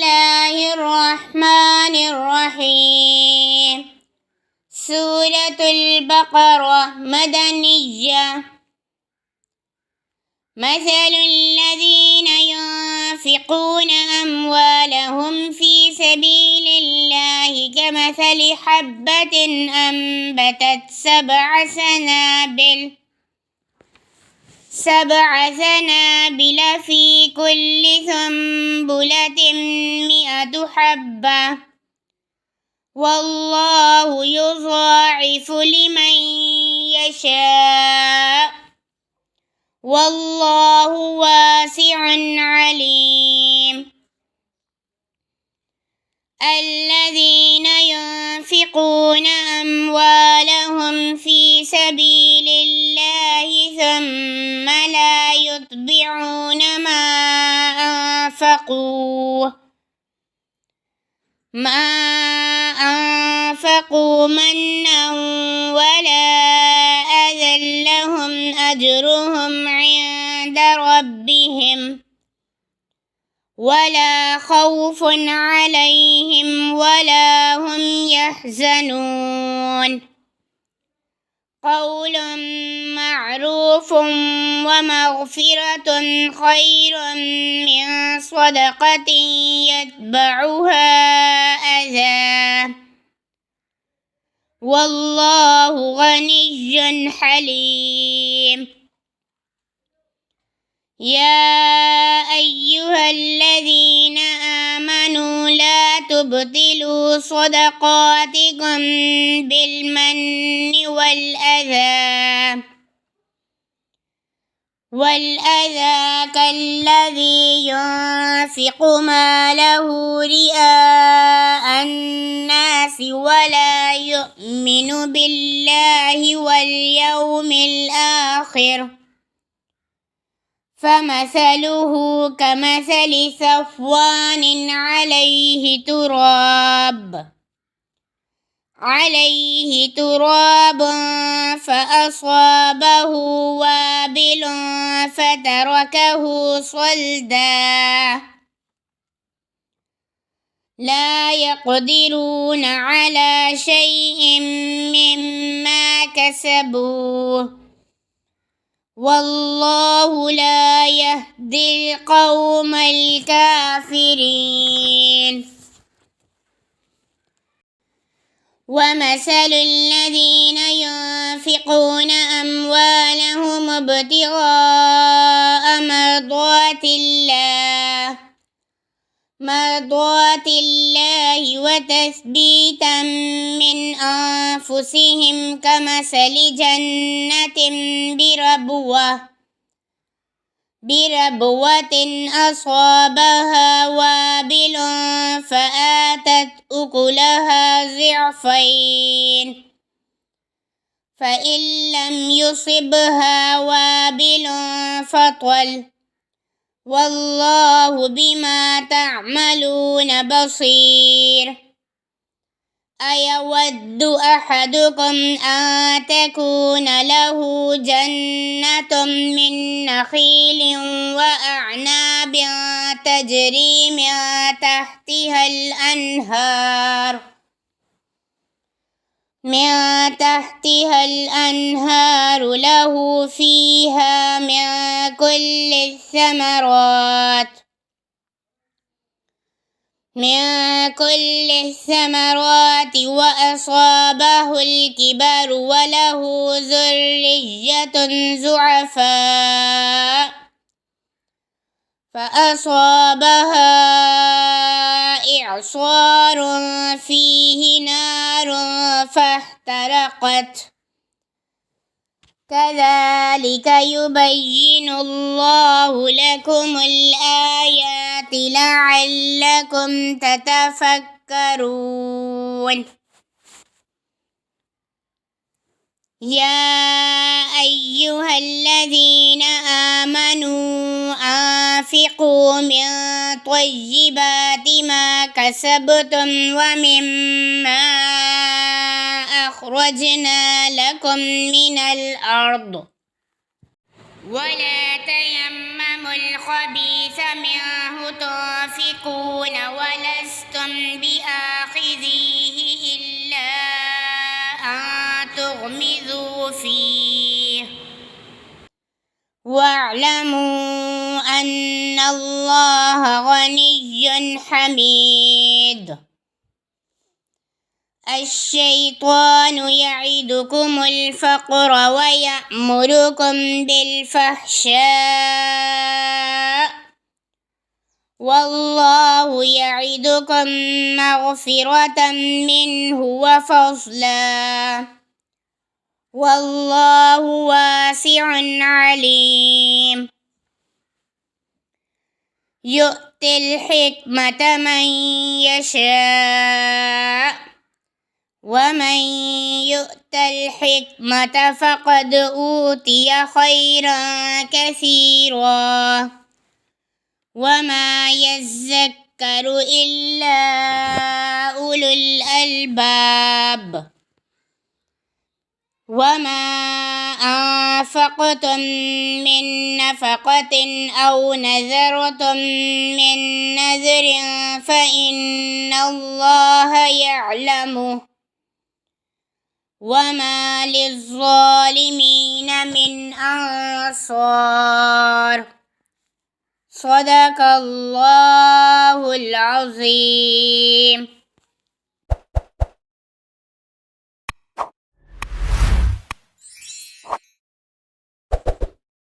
الله الرحمن الرحيم. سورة البقرة مدنية. مثل الذين ينفقون أموالهم في سبيل الله كمثل حبة أنبتت سبع سنابل في كل سنبلة 100 حبة والله يضاعف لمن يشاء والله واسع عليم. الذين ينفقون أموالهم في سبيل الله ثم لا يتبعون ما أنفقوا منا ولا أذى لهم أجرهم عند ربهم ولا خوف عليهم ولا هم يحزنون. قول معروف ومغفرة خير من صدقة يتبعها أذى والله غني حليم. يا أيها الذين آمنوا لا تبطلوا صدقاتكم بالمن والأذى كالذي ينفق ماله رئاء الناس ولا يؤمن بالله واليوم الآخر فمثله كمثل صفوان عليه تراب فأصابه وابل فتركه صلدا لا يقدرون على شيء مما كسبوا والله لا يهدي القوم الكافرين. ومثل الذين ينفقون أموالهم ابتغاء مرضات الله وتثبيتا من أنفسهم كمثل جنة بربوة أصابها وابل فآتت أكلها ضعفين فإن لم يصبها وابل فطل والله بما تعملون بصير. أيود أحدكم أن تكون له جنة من نخيل وأعناب تجري من تحتها الأنهار له فيها من كل الثمرات وأصابه الكبر وله ذرية ضعفاء فأصابها إعصار فيه نار فاحترقت كذلك يبين الله لكم الآيات لعلكم تتفكرون. يا أيها الذين آمنوا أنفقوا من طيبات ما كسبتم ومما أخرجنا لكم من الأرض ولا تيمموا الخبيث منه تنفقون ولستم بآخذيه إلا أن تغمضوا فيه واعلموا أن الله غني حميد. الشيطان يعدكم الفقر ويأمركم بالفحشاء والله يعدكم مغفرة منه وفضلا والله واسع عليم. يؤتي الحكمة من يشاء ومن يؤت الحكمة فقد أوتي خيرا كثيرا وما يذكر إلا أولو الألباب. وما أنفقتم من نفقة أو نذرتم من نذر فإن الله يعلمه وما للظالمين من أنصار. صدق الله العظيم.